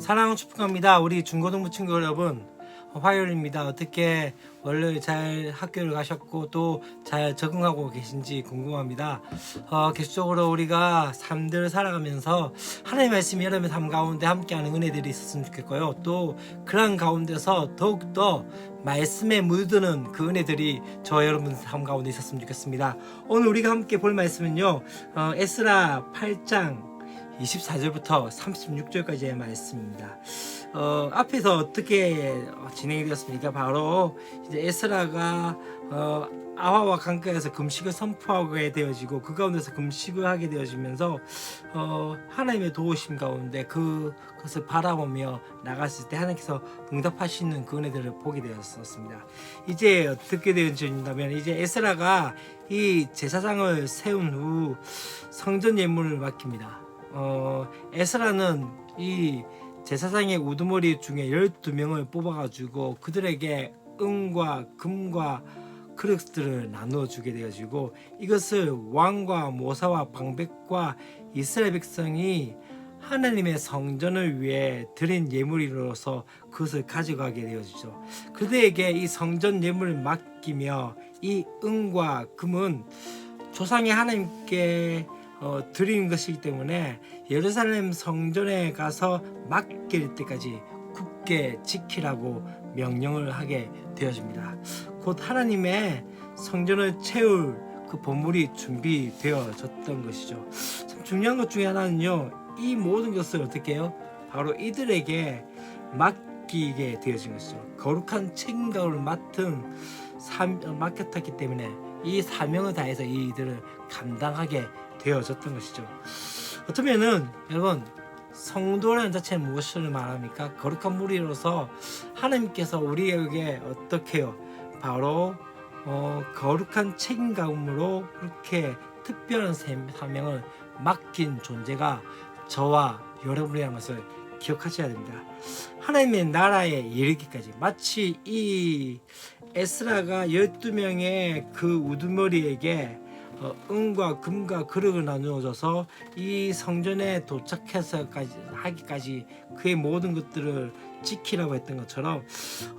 사랑하는 축복합니다. 우리 중고등부 친구 여러분, 화요일입니다. 어떻게 원래 잘 학교를 가셨고 또 잘 적응하고 계신지 궁금합니다. 계속적으로 우리가 삶들을 살아가면서 하나님의 말씀이 여러분의 삶 가운데 함께하는 은혜들이 있었으면 좋겠고요. 또 그런 가운데서 더욱더 말씀에 물드는 그 은혜들이 저와 여러분 삶 가운데 있었으면 좋겠습니다. 오늘 우리가 함께 볼 말씀은요, 에스라 8장 24절부터 36절까지의 말씀입니다. 앞에서 어떻게 진행이 되었습니까? 바로 이제 에스라가 아화와 강가에서 금식을 선포하게 되어지고 그 가운데서 금식을 하게 되어지면서 하나님의 도우심 가운데 그것을 바라보며 나갔을 때 하나님께서 응답하시는 그 은혜들을 보게 되었습니다. 이제 어떻게 되어진다면 이제 에스라가 이 제사장을 세운 후 성전 예물을 맡깁니다. 에스라는 이 제사장의 우두머리 중에 12명을 뽑아가지고 그들에게 은과 금과 그릇들을 나누어주게 되어지고 이것을 왕과 모사와 방백과 이스라엘 백성이 하나님의 성전을 위해 드린 예물로서 그것을 가져가게 되어지죠. 그들에게 이 성전 예물을 맡기며 이 은과 금은 조상의 하나님께 드리는 것이기 때문에 예루살렘 성전에 가서 맡길 때까지 굳게 지키라고 명령을 하게 되어집니다. 곧 하나님의 성전을 채울 그 보물이 준비되어졌던 것이죠. 참 중요한 것 중에 하나는요, 이 모든 것을 어떻게 해요? 바로 이들에게 맡기게 되어진 것이죠. 거룩한 책임감을 맡겼기 때문에 이 사명을 다해서 이들을 감당하게 되어졌던 것이죠. 어쩌면은 여러분, 성도라는 자체는 무엇을 말합니까? 거룩한 무리로서 하나님께서 우리에게 어떻게 해요? 바로 거룩한 책임감으로 그렇게 특별한 사명을 맡긴 존재가 저와 여러분이라는 것을 기억하셔야 됩니다. 하나님의 나라에 이르기까지 마치 이 에스라가 12명의 그 우두머리에게 은과 금과 그릇을 나누어줘서 이 성전에 도착해서까지 하기까지 그의 모든 것들을 지키라고 했던 것처럼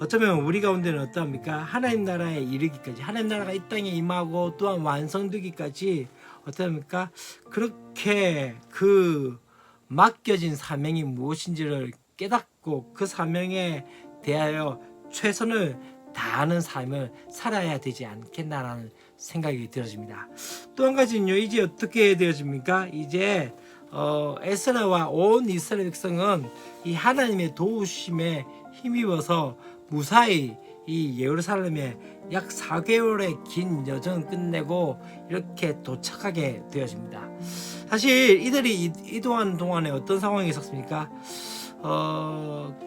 어쩌면 우리 가운데는 어떠합니까? 하나님 나라에 이르기까지, 하나님 나라가 이 땅에 임하고 또한 완성되기까지 어떠합니까? 그렇게 그 맡겨진 사명이 무엇인지를 깨닫고 그 사명에 대하여 최선을 다하는 삶을 살아야 되지 않겠나라는 생각이 들어집니다. 또 한 가지는요, 이제 어떻게 되어집니까? 이제 에스라와 온 이스라엘 백성은 이 하나님의 도우심에 힘입어서 무사히 이 예루살렘에 약 4개월의 긴 여정을 끝내고 이렇게 도착하게 되어집니다. 사실 이들이 이동하는 동안에 어떤 상황이 있었습니까?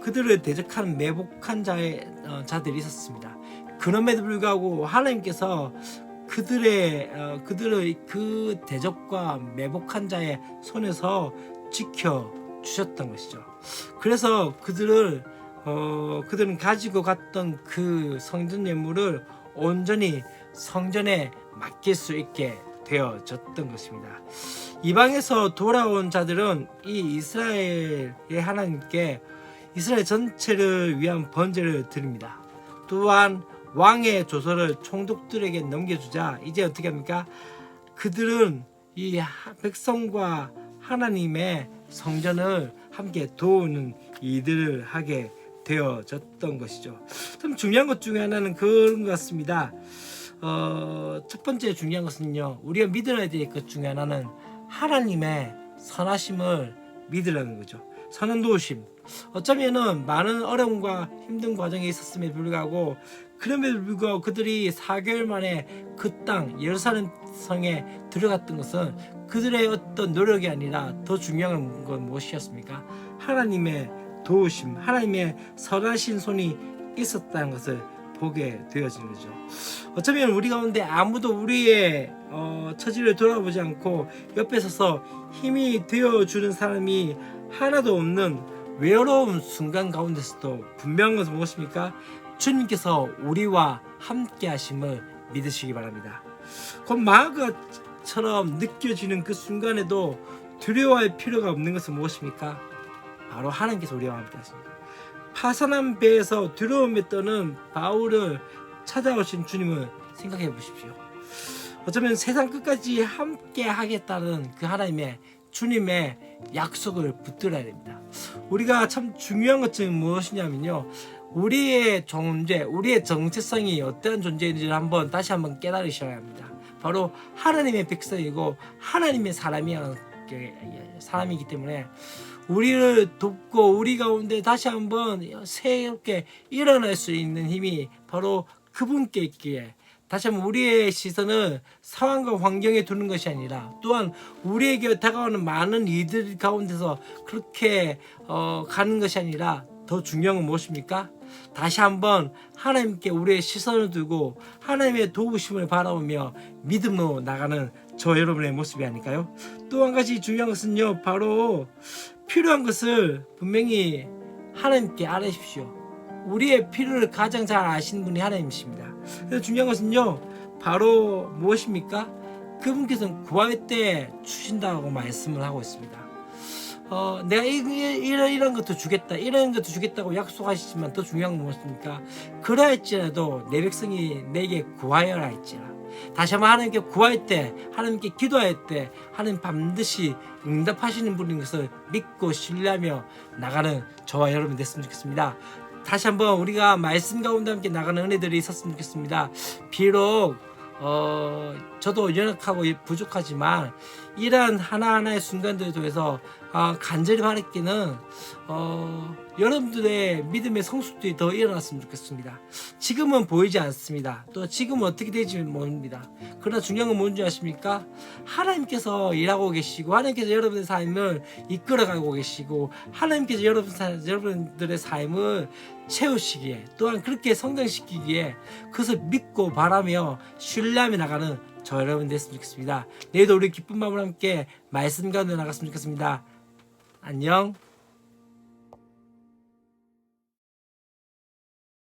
그들을 대적하는 매복한 자들이 있었습니다. 그럼에도 불구하고 하나님께서 그들의 그 대적과 매복한 자의 손에서 지켜 주셨던 것이죠. 그래서 그들은 가지고 갔던 그 성전 예물을 온전히 성전에 맡길 수 있게 되어졌던 것입니다. 이방에서 돌아온 자들은 이 이스라엘의 하나님께 이스라엘 전체를 위한 번제를 드립니다. 또한 왕의 조서를 총독들에게 넘겨주자 이제 어떻게 합니까? 그들은 이 백성과 하나님의 성전을 함께 도우는 일들을 하게 되어졌던 것이죠. 참 중요한 것 중에 하나는 그런 것 같습니다. 첫 번째 중요한 것은요, 우리가 믿어야 될 것 중에 하나는 하나님의 선하심을 믿으라는 거죠. 선한 도우심. 어쩌면은 많은 어려움과 힘든 과정이 있었음에도 불구하고 그럼에도 불구하고 그들이 4개월 만에 그 땅 예루살렘 성에 들어갔던 것은 그들의 어떤 노력이 아니라 더 중요한 건 무엇이었습니까? 하나님의 도우심, 하나님의 선하신 손이 있었다는 것을 보게 되어진 거죠. 어쩌면 우리 가운데 아무도 우리의 처지를 돌아보지 않고 옆에 서서 힘이 되어주는 사람이 하나도 없는 외로운 순간 가운데서도 분명한 것은 무엇입니까? 주님께서 우리와 함께 하심을 믿으시기 바랍니다. 곧 마귀처럼 느껴지는 그 순간에도 두려워할 필요가 없는 것은 무엇입니까? 바로 하나님께서 우리와 함께 하십니다. 파산한 배에서 두려움에 떠는 바울을 찾아오신 주님을 생각해 보십시오. 어쩌면 세상 끝까지 함께 하겠다는 그 하나님의 주님의 약속을 붙들어야 됩니다. 우리가 참 중요한 것은 무엇이냐면요, 우리의 존재, 우리의 정체성이 어떠한 존재인지를 다시 한번 깨달으셔야 합니다. 바로 하나님의 백성이고 하나님의 사람이기 때문에 우리를 돕고 우리 가운데 다시 한번 새롭게 일어날 수 있는 힘이 바로 그분께 있기에, 다시 한번 우리의 시선을 상황과 환경에 두는 것이 아니라 또한 우리에게 다가오는 많은 이들 가운데서 그렇게 가는 것이 아니라 더 중요한 건 무엇입니까? 다시 한번 하나님께 우리의 시선을 두고 하나님의 도우심을 바라보며 믿음으로 나가는 저 여러분의 모습이 아닐까요? 또 한 가지 중요한 것은요, 바로 필요한 것을 분명히 하나님께 알아주십시오. 우리의 필요를 가장 잘 아시는 분이 하나님이십니다. 그래서 중요한 것은요, 바로 무엇입니까? 그분께서는 구할 때 주신다고 말씀을 하고 있습니다. 내가 이런 것도 주겠다, 이런 것도 주겠다고 약속하시지만 더 중요한 건 무엇입니까? 그러할지라도 내 백성이 내게 구하여라 할지라. 다시 한번 하나님께 구할 때, 하나님께 기도할 때 하나님 반드시 응답하시는 분인 것을 믿고 신뢰하며 나가는 저와 여러분 됐으면 좋겠습니다. 다시 한번 우리가 말씀 가운데 함께 나가는 은혜들이 있었으면 좋겠습니다. 비록 저도 연약하고 부족하지만 이러한 하나하나의 순간들을 통해서 간절히 바랄게는 여러분들의 믿음의 성숙들이 더 일어났으면 좋겠습니다. 지금은 보이지 않습니다. 또 지금은 어떻게 될지 모릅니다. 그러나 중요한 건 뭔지 아십니까? 하나님께서 일하고 계시고 하나님께서 여러분의 삶을 이끌어가고 계시고 하나님께서 여러분들의 삶을 채우시기에, 또한 그렇게 성장시키기에 그것을 믿고 바라며 신뢰하며 나가는 저 여러분 됐으면 좋겠습니다. 내일도 우리 기쁜 마음으로 함께 말씀 가운데 나갔으면 좋겠습니다. 안녕.